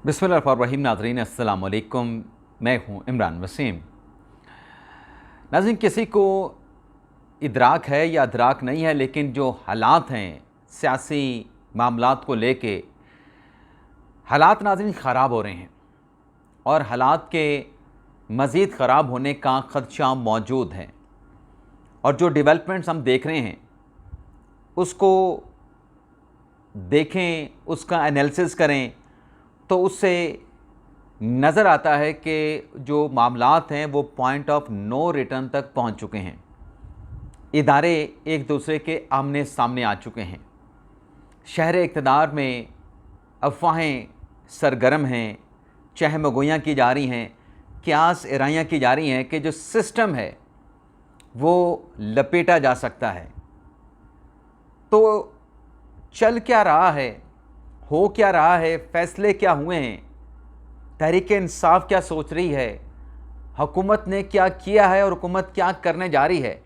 बिस्मिल्लाहिर्रहमानिर्रहीम। नाज़रीन अस्सलाम वालेकुम, मैं हूँ इमरान वसीम। नाज़रीन, किसी को इदराक है या अदराक नहीं है, लेकिन जो हालात हैं सियासी मामलात को लेके, हालात नाज़रीन ख़राब हो रहे हैं और हालात के मज़ीद ख़राब होने का ख़दशा मौजूद है। और जो डेवलपमेंट्स हम देख रहे हैं उसको देखें, उसका एनालिसिस करें तो उससे नज़र आता है कि जो मामलात हैं वो पॉइंट ऑफ नो रिटर्न तक पहुंच चुके हैं। इदारे एक दूसरे के आमने सामने आ चुके हैं। शहर इक़्तिदार में अफवाहें सरगर्म हैं, चहमगोइयाँ की जा रही हैं, क्यास एराइयाँ की जा रही हैं कि जो सिस्टम है वो लपेटा जा सकता है। तो चल क्या रहा है, हो क्या रहा है, फ़ैसले क्या हुए हैं, तहरीक-ए-इंसाफ़ क्या सोच रही है, हुकूमत ने क्या किया है और हुकूमत क्या करने जा रही है,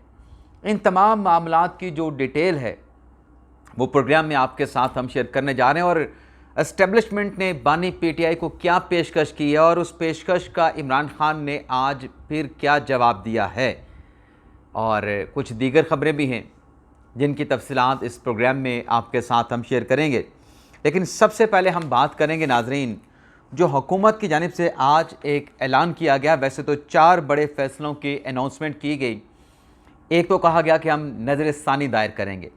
इन तमाम मामलात की जो डिटेल है वो प्रोग्राम में आपके साथ हम शेयर करने जा रहे हैं। और एस्टेब्लिशमेंट ने बानी पीटीआई को क्या पेशकश की है और उस पेशकश का इमरान खान ने आज फिर क्या जवाब दिया है, और कुछ दीगर ख़बरें भी हैं जिनकी तफसीलात इस प्रोग्राम में आपके साथ हम शेयर करेंगे। लेकिन सबसे पहले हम बात करेंगे नाजरीन, जो हुकूमत की जानिब से आज एक ऐलान किया गया। वैसे तो 4 बड़े फ़ैसलों की अनाउंसमेंट की गई। एक तो कहा गया कि हम नज़र-ए-सानी दायर करेंगे,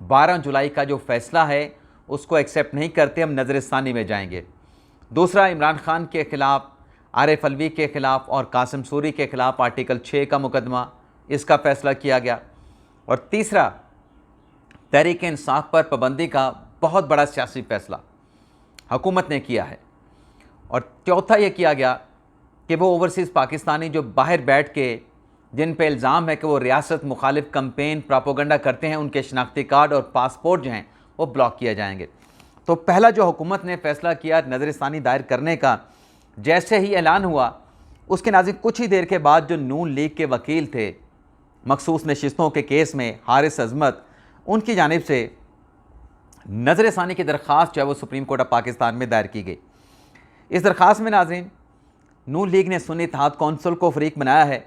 12 जुलाई का जो फ़ैसला है उसको एक्सेप्ट नहीं करते, हम नज़र-ए-सानी में जाएंगे। दूसरा, इमरान खान के ख़िलाफ़, आरिफ अलवी के ख़िलाफ़ और कासिम सूरी के ख़िलाफ़ आर्टिकल 6 का मुकदमा, इसका फ़ैसला किया गया। और तीसरा, तहरीक-ए-इंसाफ़ पर पाबंदी का बहुत बड़ा सियासी फ़ैसला हुकूमत ने किया है। और चौथा ये किया गया कि वो ओवरसीज़ पाकिस्तानी जो बाहर बैठ के जिन पे इल्ज़ाम है कि वो रियासत मुखालिफ कैंपेन प्रोपेगेंडा करते हैं, उनके शनाख्ती कार्ड और पासपोर्ट जो हैं वो ब्लॉक किए जाएंगे। तो पहला जो हुकूमत ने फ़ैसला किया नज़र-ए-सानी दायर करने का, जैसे ही ऐलान हुआ उसके नाज़रीन कुछ ही देर के बाद जो नून लीग के वकील थे मखसूस नशिस्तों के केस में, हारिस अज़मत, उनकी जानिब से नज़र-ए-सानी की दरख्वास्त जो है वो सुप्रीम कोर्ट ऑफ पाकिस्तान में दायर की गई। इस दरख्वास्त में नाज़रीन नून लीग ने सुन्नी इत्तेहाद कौंसिल को फ़रीक बनाया है,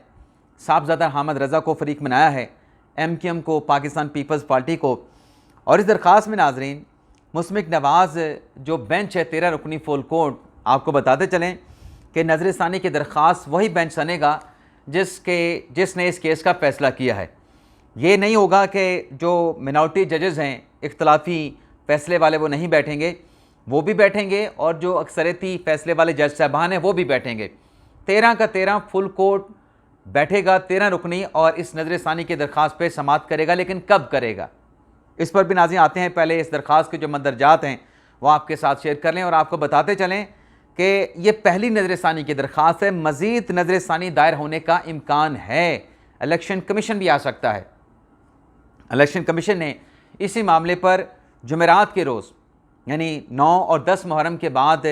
साहबज़ादा हामिद रज़ा को फ़रीक बनाया है, MQM को, पाकिस्तान पीपल्स पार्टी को। और इस दरख्वास्त में नाज़रीन मुस्मिक नवाज़ जो बेंच है 13 रुकनी फुल कोर्ट, आपको बताते चलें कि नज़र-ए-सानी की दरख्वास्त वही बेंच सनेगा जिसने इस केस का फ़ैसला किया है। ये नहीं होगा कि जो मिनॉरिटी जजेज़ हैं, इख्तलाफी फ़ैसले वाले, वो नहीं बैठेंगे, वो भी बैठेंगे, और जो अक्सरियती फ़ैसले वाले जज साहबान हैं वो भी बैठेंगे। 13 का 13 फुल कोर्ट बैठेगा, 13 रुकनी, और इस नज़र-ए-सानी की दरख्वास्त पे समाअत करेगा। लेकिन कब करेगा, इस पर भी नाज़रीन आते हैं। पहले इस दरख्वास्त के जो मंदरजात हैं वो आपके साथ शेयर कर लें और आपको बताते चलें कि ये पहली नज़र-ए-सानी की दरख्वास्त है। मज़ीद नज़र-ए-सानी दायर होने का इम्कान है, इलेक्शन कमीशन भी आ सकता है। इलेक्शन कमीशन ने इसी मामले पर जुमेरात के रोज़ यानी 9 और 10 मुहर्रम के बाद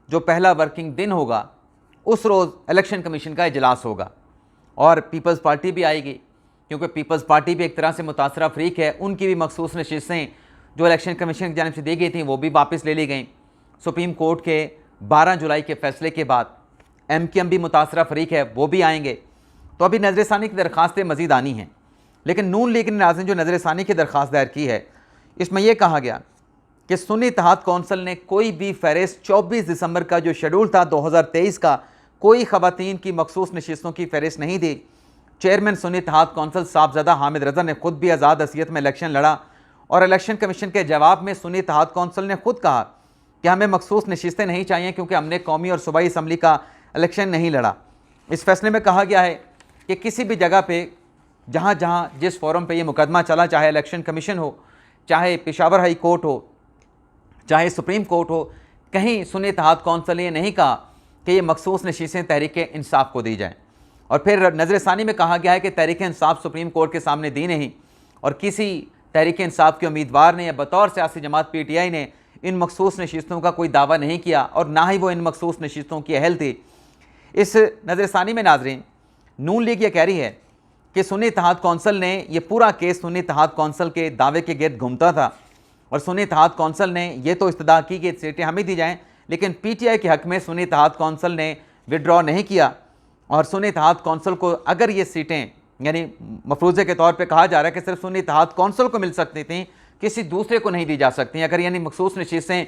जो पहला वर्किंग दिन होगा उस रोज़ इलेक्शन कमीशन का इजलास होगा और पीपल्स पार्टी भी आएगी, क्योंकि पीपल्स पार्टी भी एक तरह से मुतासरा फ़रीक है। उनकी भी मखसूस नशिस्तें जो इलेक्शन कमीशन की जानिब से दी गई थी वो भी वापस ले ली गई। सुप्रीम कोर्ट के 12 जुलाई के फ़ैसले के बाद MQM भी मुतासरा फ़रीक है, वो भी आएंगे। तो अभी नज़र-ए-सानी की दरख्वास्तें मज़ीद आनी हैं। लेकिन नून लीग ने नाज़रीन जो नज़र-ए-सानी की दरख्वास्त दायर की है, इसमें यह कहा गया कि सुन्नी इत्तेहाद कौंसिल ने कोई भी फ़हरिस्त 24 दिसंबर का जो शेड्यूल था 2023 का, कोई ख़वातीन की मखसूस नशिस्तों की फ़हरिस्त नहीं दी। चेयरमैन सुन्नी इत्तेहाद कौंसिल साहबज़ादा हामिद रज़ा ने खुद भी आज़ाद हैसियत में इलेक्शन लड़ा, और इलेक्शन कमीशन के जवाब में सुन्नी इत्तेहाद कौंसिल ने खुद कहा कि हमें मखसूस नशिस्तें नहीं चाहिए क्योंकि हमने कौमी और सूबाई असम्बली का इलेक्शन नहीं लड़ा। इस फैसले में कहा गया है कि किसी भी जगह पर जहाँ जहाँ जिस फोरम पे ये मुकदमा चला, चाहे इलेक्शन कमीशन हो, चाहे पेशावर हाई कोर्ट हो, चाहे सुप्रीम कोर्ट हो, कहीं सुन्नी इत्तेहाद कौंसिल ने नहीं कहा कि ये मखसूस नशीसें तहरीक-ए-इंसाफ़ को दी जाएँ। और फिर नज़र-ए-सानी में कहा गया है कि तहरीक-ए-इंसाफ़ सुप्रीम कोर्ट के सामने दी नहीं, और किसी तहरीक-ए-इंसाफ़ के उम्मीदवार ने या बतौर सियासी जमात PTI ने इन मखसूस नशिस्तों का कोई दावा नहीं किया, और ना ही वो इन मखसूस नशिस्तों की अहल थी। इस नज़र-ए-सानी में नाज़रीन नून लीग ये कह रही है कि सुन्नी इत्तेहाद कौंसिल ने, ये पूरा केस सुन्नी इत्तेहाद कौंसिल के दावे के गिर्द घूमता था, और सुन्नी इत्तेहाद कौंसिल ने ये तो इस्तदा की कि सीटें हमें दी जाएँ, लेकिन पीटीआई के हक में सुन्नी इत्तेहाद कौंसिल ने विड्रॉ नहीं किया और सुन्नी इत्तेहाद कौंसिल को अगर ये सीटें यानी मफरूज़े के तौर पे कहा जा रहा है कि सिर्फ सुन्नी इत्तेहाद कौंसिल को मिल सकती थी, किसी दूसरे को नहीं दी जा सकती। अगर यानी मखसूस नशीसें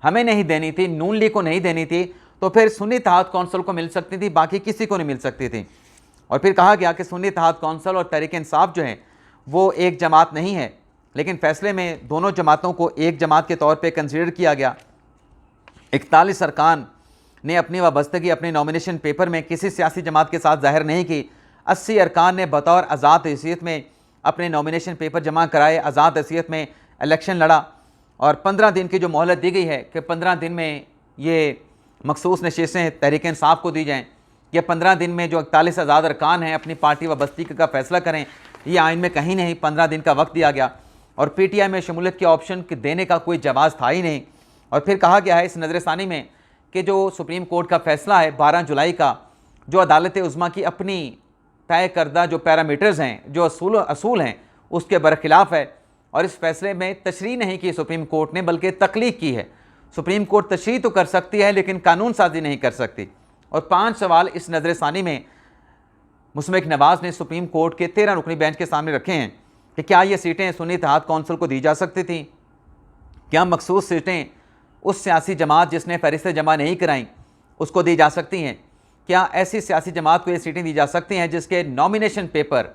हमें नहीं देनी थी, नून लीग को नहीं देनी थी, तो फिर सुन्नी इत्तेहाद कौंसिल को मिल सकती थी, बाकी किसी को नहीं मिल सकती थी। और फिर कहा गया कि सुन्नी इत्तेहाद कौंसिल और तहरीक इंसाफ जो है वो एक जमात नहीं है, लेकिन फैसले में दोनों जमातों को एक जमात के तौर पर कंसिडर किया गया। 41 अरकान ने अपनी वाबस्तगी अपने नॉमिनेशन पेपर में किसी सियासी जमात के साथ जाहिर नहीं की। 80 अरकान ने बतौर आज़ाद हैसियत में अपने नॉमिनेशन पेपर जमा कराए, आज़ाद हैसियत में इलेक्शन लड़ा और 15 दिन की जो मोहलत दी गई है कि 15 दिन में ये मखसूस नशीसें तहरीक इंसाफ को दी जाएँ या 15 दिन में जो 41 आज़ाद अरकान हैं अपनी पार्टी वाबस्तगी का फैसला करें, ये आइन में कहीं नहीं 15 दिन का वक्त दिया गया और पीटीआई में शमूलियत के ऑप्शन देने का कोई जवाज़ था ही नहीं। और फिर कहा गया है इस नज़रसानी में कि जो सुप्रीम कोर्ट का फैसला है 12 जुलाई का, जो अदालत उज़्मा की अपनी तय करदा जो पैरामीटर्स हैं, जो असूल हैं, उसके बरखिलाफ़ है और इस फैसले में तशरीह नहीं की सुप्रीम कोर्ट ने बल्कि तकलीक की है। सुप्रीम कोर्ट तशरीह तो कर सकती है लेकिन कानून साजी नहीं कर सकती। और 5 सवाल इस नज़रसानी में मुस्मिक नवाज़ ने सुप्रीम कोर्ट के 13 रुकनी बेंच के सामने रखे हैं कि क्या ये सीटें सुन्नी इत्तेहाद कौंसिल को दी जा सकती थी, क्या मखसूस सीटें उस सियासी जमात जिसने फहरिस्तें जमा नहीं कराई उसको दी जा सकती हैं, क्या ऐसी सियासी जमात को ये सीटें दी जा सकती हैं जिसके नॉमिनेशन पेपर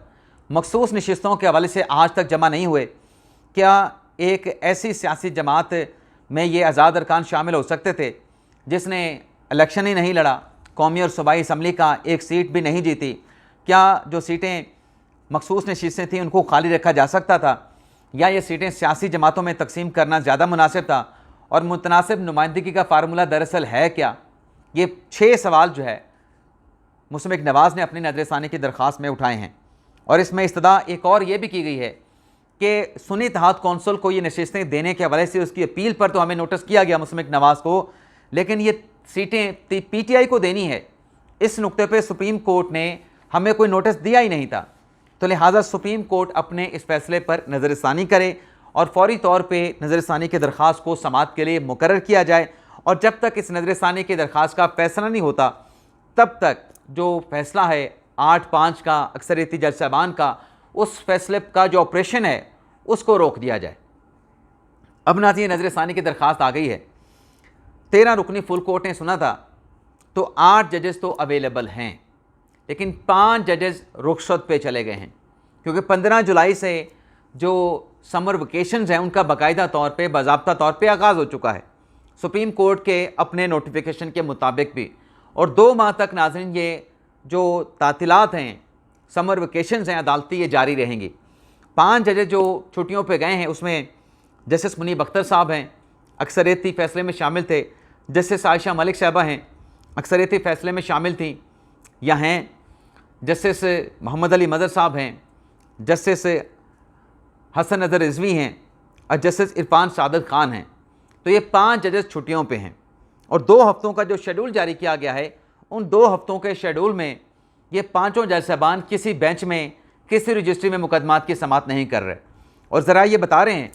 मखसूस नशिस्तों के हवाले से आज तक जमा नहीं हुए, क्या एक ऐसी सियासी जमात में ये आज़ाद अरकान शामिल हो सकते थे जिसने इलेक्शन ही नहीं लड़ा, कौमी और सूबाई असम्बली का एक सीट भी नहीं जीती, क्या जो सीटें मखसूस नशिस्तें थीं उनको खाली रखा जा सकता था, या ये सीटें सियासी जमातों में तकसीम करना ज़्यादा मुनासिब था और मुतनासिब नुमाइंदगी का फार्मूला दरअसल है क्या। ये 6 सवाल जो है मुस्मिक नवाज़ ने अपनी नज़रसानी की दरख्वास्त में उठाए हैं और इसमें इस्तदा एक और ये भी की गई है कि सुन्नी इत्तेहाद कौंसिल को ये नशिस्तें देने के हवाले से उसकी अपील पर तो हमें नोटिस किया गया मुस्मिक नवाज़ को, लेकिन ये सीटें पीटीआई को देनी है, इस नुक्ते पर सुप्रीम कोर्ट ने हमें कोई नोटिस दिया ही नहीं था। तो लिहाजा सुप्रीम कोर्ट अपने इस फैसले पर नज़रसानी करे और फौरी तौर पे नज़रसानी की दरख्वास्त को समाअत के लिए मुकर्रर किया जाए और जब तक इस नज़रसानी की दरख्वास्त का फैसला नहीं होता तब तक जो फैसला है 8-5 का अक्सरियती जज साहबान का, उस फैसले का जो ऑपरेशन है उसको रोक दिया जाए। अब नाज़रीन नज़रसानी की दरख्वास्त आ गई है, 13 रुकनी फुल कोर्ट ने सुना था तो 8 जजेस तो अवेलेबल हैं लेकिन 5 जजेस रुखसत पे चले गए हैं क्योंकि 15 जुलाई से जो समर वेकेशंस हैं उनका बाकायदा तौर पे बाज़ाब्ता तौर पे आगाज़ हो चुका है सुप्रीम कोर्ट के अपने नोटिफिकेशन के मुताबिक भी, और 2 माह तक नाज़रीन ये जो तातीलात हैं, समर वेकेशंस हैं अदालती, ये जारी रहेंगी। 5 जजेस जो छुट्टियों पे गए हैं उसमें जस्टिस मुनीब अख्तर साहब हैं, अक्सरियती फ़ैसले में शामिल थे, जस्टिस आयशा मलिक साहबा हैं, अक्सरियती फ़ैसले में शामिल थी या हैं, जस्टिस मोहम्मद अली मदर साहब हैं, जस्टिस हसन नज़र रिजवी हैं और जस्टिस इरफान सादत ख़ान हैं। तो ये 5 जजेस छुट्टियों पे हैं और 2 हफ्तों का जो शेड्यूल जारी किया गया है, उन 2 हफ्तों के शेड्यूल में ये 5 जज साहबान किसी बेंच में, किसी रजिस्ट्री में मुकदमात की समाअत नहीं कर रहे और ज़रा ये बता रहे हैं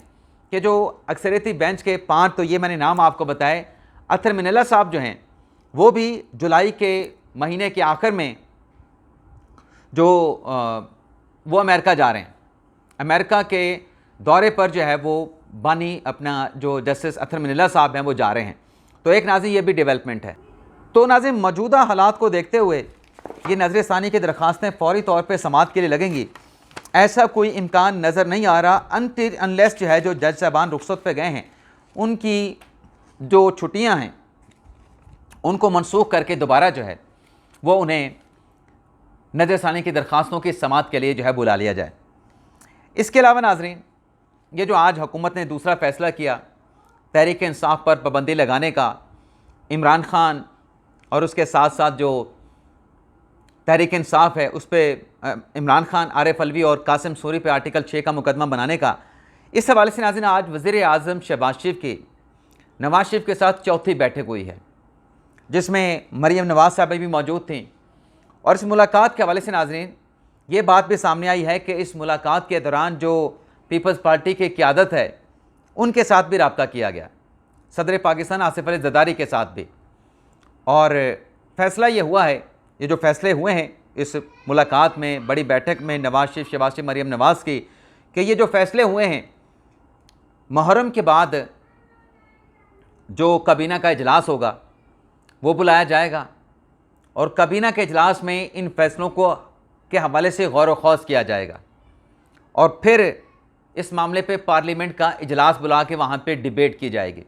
कि जो अक्सरियती बेंच के 5, तो ये मैंने नाम आपको बताए, अतर मिनल्ला साहब जो हैं वो भी जुलाई के महीने के आखिर में जो वो अमेरिका जा रहे हैं, अमेरिका के दौरे पर जो है वो बानी अपना जो जस्टिस अतर मिनल्ला साहब हैं वो जा रहे हैं। तो एक नाज़रीन ये भी डेवलपमेंट है। तो नाज़रीन मौजूदा हालात को देखते हुए ये नज़रसानी की दरख्वास्तें फौरी तौर पर समाअत के लिए लगेंगी, ऐसा कोई इम्कान नज़र नहीं आ रहा अनटिल अनलेस जो है जो जज साहबान रुखसत पे गए हैं उनकी जो छुट्टियां हैं उनको मनसूख करके दोबारा जो है वो उन्हें नज़रसानी की दरख्वास्तों की समाअत के लिए जो है बुला लिया जाए। इसके अलावा नाज़रीन ये जो आज हुकूमत ने दूसरा फ़ैसला किया तहरीक इंसाफ पर पाबंदी लगाने का, इमरान खान और उसके साथ साथ जो तहरीक इंसाफ है उस पर इमरान खान, आरिफ अलवी और कासिम सूरी पे आर्टिकल 6 का मुकदमा बनाने का, इस हवाले से नाज़रीन आज वज़ीर आज़म शहबाज शरीफ की नवाज़ शरीफ के साथ चौथी बैठक हुई है जिसमें मरीम नवाज़ साहब भी मौजूद थी और इस मुलाकात के हवाले से नाज़रीन ये बात भी सामने आई है कि इस मुलाकात के दौरान जो पीपल्स पार्टी की क़यादत है उनके साथ भी रब्ता किया गया। सदर पाकिस्तान आसिफ अली ज़रदारी के साथ भी। और फ़ैसला ये हुआ है, ये जो फ़ैसले हुए हैं इस मुलाकात में, बड़ी बैठक में नवाज़ शरीफ, शहबाज शरीफ, मरीम नवाज़ की, कि ये जो फ़ैसले हुए हैं मुहर्रम के बाद जो काबीना का इजलास होगा वो बुलाया जाएगा और काबीना के इजलास में इन फ़ैसलों को के हवाले से गौर व खौज किया जाएगा और फिर इस मामले पे पार्लियामेंट का इजलास बुला के वहाँ पे डिबेट की जाएगी।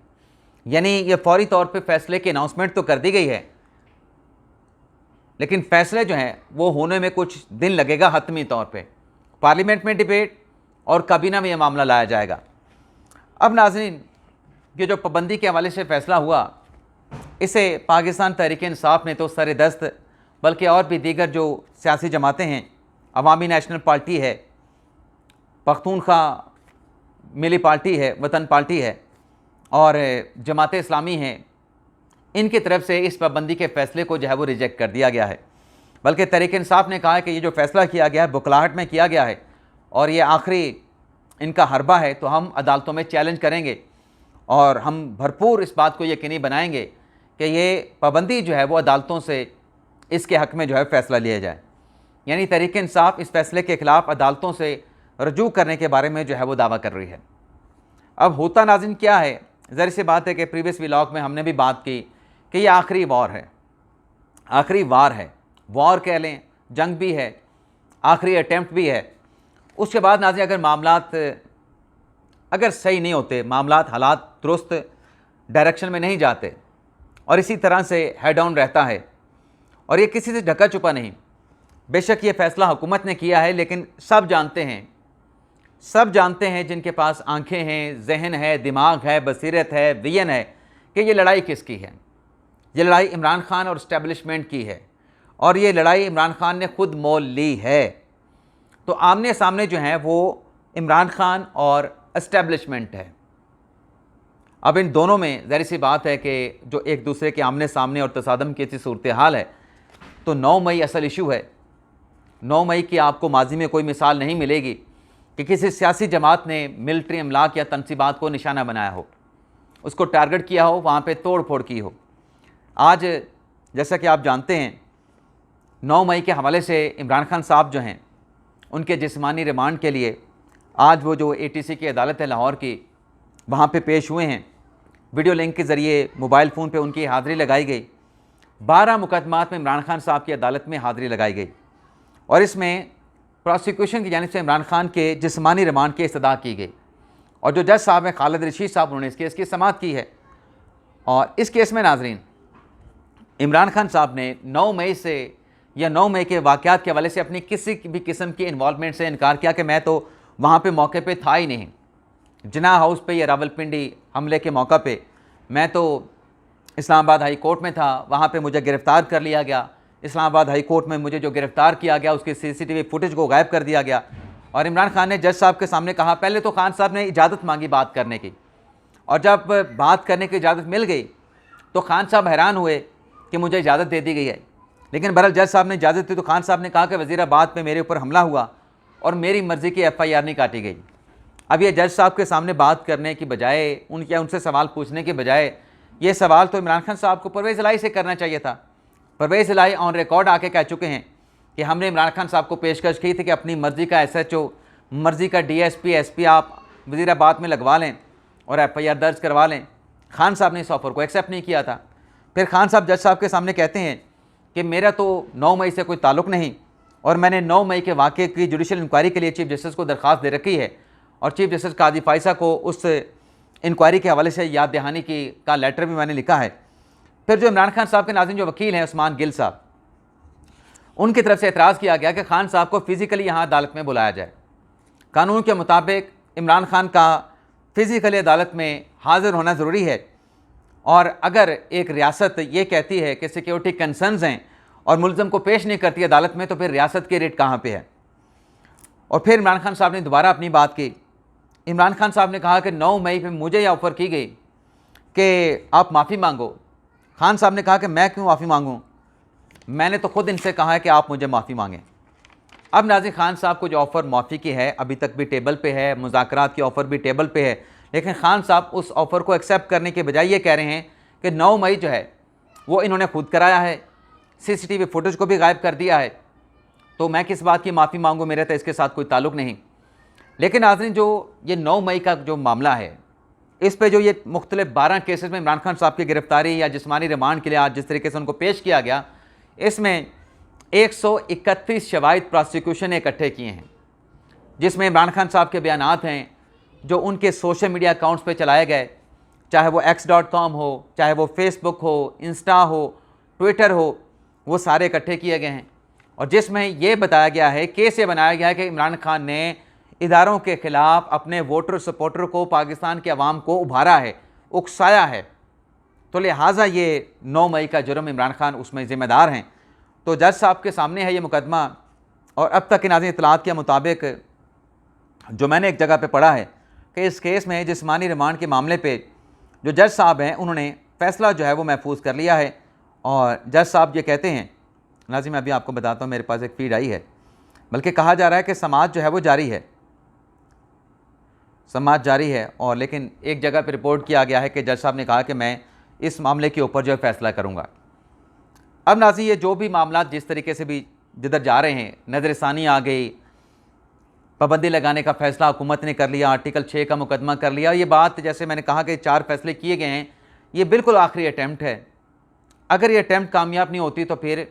यानी ये फौरी तौर पे फ़ैसले की अनाउंसमेंट तो कर दी गई है, लेकिन फ़ैसले जो हैं वो होने में कुछ दिन लगेगा। हतमी तौर पे पार्लियामेंट में डिबेट और काबीना में यह मामला लाया जाएगा। अब नाज़रीन, ये जो पाबंदी के हवाले से फ़ैसला हुआ, इसे पाकिस्तान तहरीक-ए-इंसाफ़ ने तो सर-ए-दस्त, बल्कि और भी दीगर जो सियासी जमातें हैं, अवामी नेशनल पार्टी है, पख्तूनख्वा मिली पार्टी है, वतन पार्टी है और जमात इस्लामी हैं, इनकी तरफ से इस पाबंदी के फ़ैसले को जो है वो रिजेक्ट कर दिया गया है। बल्कि तहरीक-ए-इंसाफ़ ने कहा है कि ये जो फ़ैसला किया गया है बुखलाहट में किया गया है और ये आखिरी इनका हरबा है, तो हम अदालतों में चैलेंज करेंगे और हम भरपूर इस बात को यकीनी बनाएंगे कि ये पाबंदी जो है वो अदालतों से इसके हक़ में जो है फ़ैसला लिया जाए। यानी तहरीक-ए-इंसाफ़ इस फ़ैसले के ख़िलाफ़ अदालतों से रजू करने के बारे में जो है वो दावा कर रही है। अब होता नाज़रीन क्या है, ज़ाहिर सी बात है कि प्रीवियस व्लॉग में हमने भी बात की कि ये आखिरी वॉर है, आखिरी वार है, वॉर कह लें, जंग भी है, आखिरी अटैम्प्ट भी है। उसके बाद नाज़रीन अगर मामलात अगर सही नहीं होते, मामलात हालात दुरुस्त डायरेक्शन में नहीं जाते और इसी तरह से हेड ऑन रहता है और ये किसी से ढका छुपा नहीं। बेशक ये फ़ैसला हुकूमत ने किया है, लेकिन सब जानते हैं जिनके पास आंखें हैं, जहन है, दिमाग है, बसीरत है, विजन है, कि ये लड़ाई किसकी है। ये लड़ाई इमरान खान और इस्टेब्लिशमेंट की है और ये लड़ाई इमरान खान ने खुद मोल ली है। तो आमने सामने जो हैं वो इमरान खान और इस्टेब्लिशमेंट है। अब इन दोनों में ज़ाहिर सी बात है कि जो एक दूसरे के आमने सामने और तसादम की ऐसी सूरत हाल है, तो 9 मई असल इशू है। 9 मई की आपको माजी में कोई मिसाल नहीं मिलेगी कि किसी सियासी जमात ने मिलिट्री अमलाक या तनसीबात को निशाना बनाया हो, उसको टारगेट किया हो, वहाँ पे तोड़ फोड़ की हो। आज जैसा कि आप जानते हैं 9 मई के हवाले से इमरान खान साहब जो हैं उनके जिस्मानी रिमांड के लिए आज वो जो ATC की अदालत है लाहौर की, वहाँ पे पेश हुए हैं। वीडियो लिंक के ज़रिए मोबाइल फ़ोन पे उनकी हाज़िरी लगाई गई। 12 मुकदमात में इमरान खान साहब की अदालत में हाज़िरी लगाई गई और इसमें प्रोसिक्यूशन की जानिब से इमरान खान के जिस्मानी रिमांड की इस्तदा की गई और जो जज साहब हैं खालिद रशीद साहब, उन्होंने इस केस की समाअत की है। और इस केस में नाजरीन इमरान खान साहब ने 9 मई से या 9 मई के वाक़यात के हवाले से अपनी किसी भी किस्म की इन्वॉल्वमेंट से इनकार किया कि मैं तो वहाँ पे मौके पे था ही नहीं। जिन्ना हाउस पे या रावलपिंडी हमले के मौका पे मैं तो इस्लामाबाद हाई कोर्ट में था, वहाँ पे मुझे गिरफ़्तार कर लिया गया। इस्लामाबाद हाई कोर्ट में मुझे जो गिरफ़्तार किया गया उसकी CCTV फुटेज को गायब कर दिया गया। और इमरान खान ने जज साहब के सामने कहा, पहले तो खान साहब ने इजाज़त मांगी बात करने की, और जब बात करने की इजाज़त मिल गई तो खान साहब हैरान हुए कि मुझे इजाज़त दे दी गई है। लेकिन बहरहाल जज साहब ने इजाज़त दी तो खान साहब ने कहा कि वज़ीराबाद में मेरे ऊपर हमला हुआ और मेरी मर्ज़ी की FIR नहीं काटी गई। अब ये जज साहब के सामने बात करने की बजाय, उनसे सवाल पूछने के बजाय, ये सवाल तो इमरान खान साहब को परवेज़ इलाही से करना चाहिए था। परवेज़ इलाही ऑन रिकॉर्ड आके कह चुके हैं कि हमने इमरान खान साहब को पेशकश की थी कि अपनी मर्ज़ी का SHO, मर्ज़ी का DSP SP आप वज़ीराबाद में लगवा लें और FIR दर्ज करवा लें। खान साहब ने इस ऑफ़र को एक्सेप्ट नहीं किया था। फिर खान साहब जज साहब के सामने कहते हैं कि मेरा तो 9 मई से कोई ताल्लुक़ नहीं और मैंने 9 मई के वाक़े की जुडिशल इंक्वायरी के लिए चीफ़ जस्टिस को दरख्वास्त दे रखी है और चीफ़ जस्टिस काजी फ़ाइसा को उस इंक्वायरी के हवाले से याद दहानी का लेटर भी मैंने लिखा है। फिर जो इमरान खान साहब के नाज़रीन जो वकील हैं उस्मान गिल साहब, उनकी तरफ से एतराज़ किया गया कि खान साहब को फ़िज़िकली यहाँ अदालत में बुलाया जाए। कानून के मुताबिक इमरान खान का फ़िज़िकली अदालत में हाज़िर होना ज़रूरी है और अगर एक रियासत ये कहती है कि सिक्योरिटी कंसर्न्स हैं और मुल्ज़म को पेश नहीं करती अदालत में, तो फिर रियासत की रेट कहाँ पे है। और फिर इमरान खान साहब ने दोबारा अपनी बात की। इमरान खान साहब ने कहा कि 9 मई पे मुझे यह ऑफ़र की गई कि आप माफ़ी मांगो। खान साहब ने कहा कि मैं क्यों माफ़ी मांगूँ, मैंने तो ख़ुद इनसे कहा है कि आप मुझे माफ़ी मांगें। अब नाज़रीन खान साहब को जो ऑफ़र माफ़ी की है अभी तक भी टेबल पे है, मुज़ाकरात की ऑफ़र भी टेबल पे है, लेकिन खान साहब उस ऑफ़र को एक्सेप्ट करने के बजाय ये कह रहे हैं कि 9 मई जो है वो इन्होंने खुद कराया है, सीसीटीवी फुटेज को भी गायब कर दिया है, तो मैं किस बात की माफ़ी मांगूँ, मेरा तो इसके साथ कोई ताल्लुक़ नहीं। लेकिन नाज़रीन, जो ये 9 मई का जो मामला है, इस पे जो ये मुख्तलिफ 12 केसेस में इमरान खान साहब की गिरफ्तारी या जिस्मानी रिमांड के लिए आज जिस तरीके से उनको पेश किया गया, इसमें 131 शवाहिद प्रोसिक्यूशन ने इकट्ठे किए हैं, जिसमें इमरान खान साहब के बयानात हैं जो उनके सोशल मीडिया अकाउंट्स पे चलाए गए, चाहे वो x.com हो, चाहे वो फेसबुक हो, इंस्टा हो, ट्विटर हो, वो सारे इकट्ठे किए गए हैं। और जिसमें ये बताया गया है, केस ये बनाया गया है कि इमरान खान ने इदारों के ख़िलाफ़ अपने वोटर सपोर्टर को, पाकिस्तान के अवाम को उभारा है, उकसाया है, तो लिहाजा ये 9 मई का जुर्म इमरान खान उसमें ज़िम्मेदार हैं। तो जज साहब के सामने है ये मुकदमा। और अब तक के नाज़रीन इतलात के मुताबिक जो मैंने एक जगह पे पढ़ा है कि इस केस में जिस्मानी रिमांड के मामले पे जो जज साहब हैं उन्होंने फ़ैसला जो है वो महफूज कर लिया है। और जज साहब ये कहते हैं, नाज़रीन मैं अभी आपको बताता हूँ, मेरे पास एक फीड आई है, बल्कि कहा जा रहा है कि समाज जो है वो जारी है, समाज जारी है। और लेकिन एक जगह पर रिपोर्ट किया गया है कि जज साहब ने कहा कि मैं इस मामले के ऊपर जो है फ़ैसला करूँगा। अब नाज़रीन, ये जो भी मामला जिस तरीके से भी जिधर जा रहे हैं, नज़रसानी आ गई, पाबंदी लगाने का फ़ैसला हुकूमत ने कर लिया, आर्टिकल 6 का मुकदमा कर लिया। ये बात जैसे मैंने कहा कि 4 फैसले किए गए हैं, ये बिल्कुल आखिरी अटैम्प्ट है। अगर ये अटैम्प्ट कामयाब नहीं होती तो फिर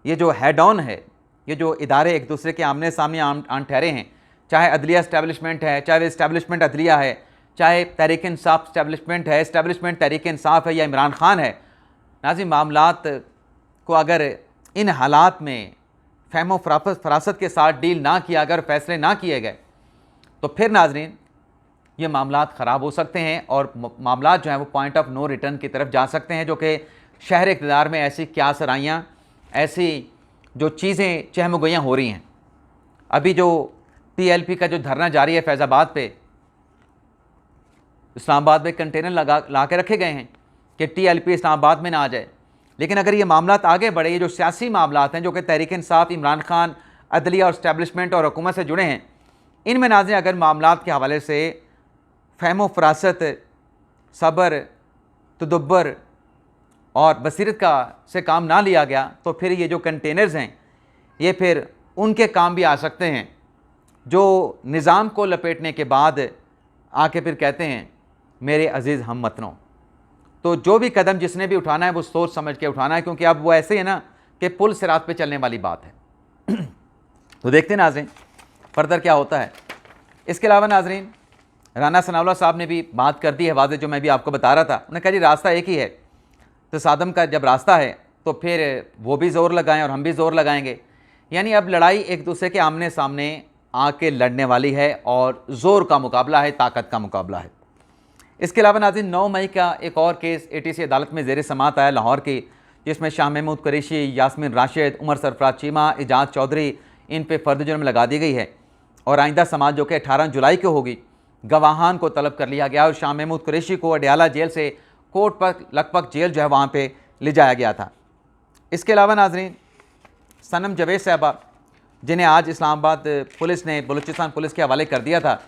ये जो हेड ऑन है, ये जो इदारे एक दूसरे के आमने सामने आन ठहरे हैं, चाहे अदलिया इस्टेब्लिशमेंट है, चाहे इस्टेब्लिशमेंट अदलिया है, चाहे तहरीक इंसाफ इस्टेब्लिशमेंट है, इस्टेब्लिशमेंट तहरीक इंसाफ है या इमरान खान है, नाज़रीन मामलात को अगर इन हालात में फ़हम फरासत के साथ डील ना किया, अगर फ़ैसले ना किए गए, तो फिर नाज़रीन ये मामलात ख़राब हो सकते हैं और मामलात जो हैं वो पॉइंट ऑफ नो रिटर्न की तरफ जा सकते हैं, जो कि शहर इक़्तिदार में ऐसी क्या सराइयाँ, ऐसी जो चीज़ें चहमगोइयाँ हो रही हैं। अभी जो TLP का जो धरना जारी है फैज़ाबाद पे, इस्लामाबाद में कंटेनर ला के रखे गए हैं कि TLP इस्लामाबाद में ना आ जाए। लेकिन अगर ये मामलात आगे बढ़े, ये जो सियासी मामलात हैं जो कि तहरीक इंसाफ, इमरान खान, अदलिया और इस्टेब्लिशमेंट और हुकूमत से जुड़े हैं, इनमें नाज़रीन अगर मामलात के हवाले से फ़हम फरासत, सब्र, तदब्बर और बसीरत से काम ना लिया गया, तो फिर ये जो कंटेनर्स हैं ये फिर उनके काम भी आ सकते हैं जो निज़ाम को लपेटने के बाद आके फिर कहते हैं मेरे अज़ीज़ हम वतनों। तो जो भी कदम जिसने भी उठाना है वो सोच समझ के उठाना है, क्योंकि अब वो ऐसे है ना कि पुल सिरात पे चलने वाली बात है। तो देखते हैं नाज़रीन फर्दर क्या होता है। इसके अलावा नाज़रीन राना सनाउल्लाह साहब ने भी बात कर दी है वाज़े, जो मैं भी आपको बता रहा था। उन्होंने कहा जी रास्ता एक ही है, तो सादम का जब रास्ता है तो फिर वो भी ज़ोर लगाएं और हम भी ज़ोर लगाएंगे। यानी अब लड़ाई एक दूसरे के आमने सामने आके लड़ने वाली है और ज़ोर का मुकाबला है, ताकत का मुकाबला है। इसके अलावा नाज़रीन 9 मई का एक और केस ATC अदालत में ज़ेर समात आया लाहौर की, जिसमें शाह महमूद कुरैशी, यास्मीन राशिद, उमर सरफराज चीमा, इजाज़ चौधरी, इन पे फ़र्द जुर्म लगा दी गई है। और आइंदा समात जो कि 18 जुलाई को होगी, गवाहान को तलब कर लिया गया और शाह महमूद कुरैशी को अडयाला जेल से कोर्ट पर लखपत जेल जो है वहाँ पर ले जाया गया था। इसके अलावा नाज़रीन सनम जवेद साहबा, जिन्हें आज इस्लामाबाद पुलिस ने बलूचिस्तान पुलिस के हवाले कर दिया था,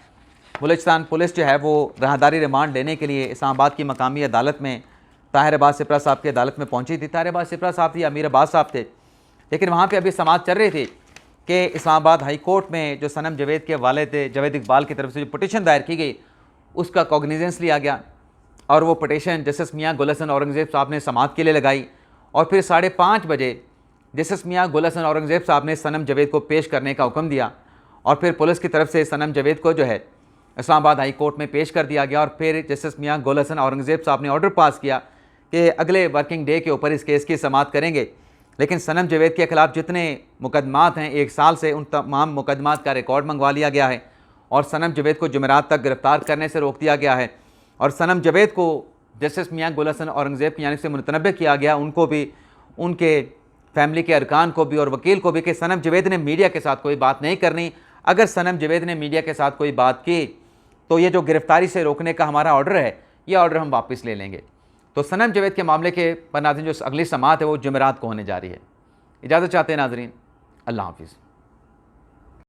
बलूचिस्तान पुलिस जो है वो राहदारी रिमांड लेने के लिए इस्लामाबाद की मकामी अदालत में ताहिर अब्बास सिपरा साहब की अदालत में पहुंची थी। ताहिर अब्बास सिपरा साहब थी, अमीर अब्बास साहब थे, लेकिन वहाँ पे अभी समात चल रही थी कि इस्लामाबाद हाई कोर्ट में जो सनम जवेद के वालिद जवेद इकबाल की तरफ से जो पटिशन दायर की गई, उसका कॉग्निजेंस लिया गया और वो पटिशन जस्टिस मियाँ गुल हसन औरंगज़ेब साहब ने समात के लिए लगाई। और फिर 5:30 बजे जस्टिस मियाँ गुल हसन औरंगज़ेब साहब ने सनम जवेद को पेश करने का हुक्म दिया और फिर पुलिस की तरफ से सनम जवेद को जो है इस्लामाबाद हाई कोर्ट में पेश कर दिया गया। और फिर जस्टिस मियाँ गुल हसन औरंगज़ेब साहब ने ऑर्डर पास किया कि अगले वर्किंग डे के ऊपर इस केस की समात करेंगे। लेकिन सनम जवेद के ख़िलाफ़ जितने मुकदमात हैं 1 साल से, उन तमाम मुकदमात का रिकॉर्ड मंगवा लिया गया है और सनम जवेद को जुमेरात तक गिरफ़्तार करने से रोक दिया गया है। और सनम जवेद को जस्टिस मियाँ गुल हसन औरंगज़ेब की जानिब से मुतनब्बे किया गया, उनको भी, उनके फैमिली के अरकान को भी और वकील को भी, कि सनम जवेद ने मीडिया के साथ कोई बात नहीं करनी। अगर सनम जवेद ने मीडिया के साथ कोई बात की तो ये जो गिरफ्तारी से रोकने का हमारा ऑर्डर है, ये ऑर्डर हम वापस ले लेंगे। तो सनम जवेद के मामले के पर नाज़रीन जो अगली समात है वो जुमेरात को होने जा रही है। इजाज़त चाहते हैं नाज़रीन, अल्लाह हाफ़िज़।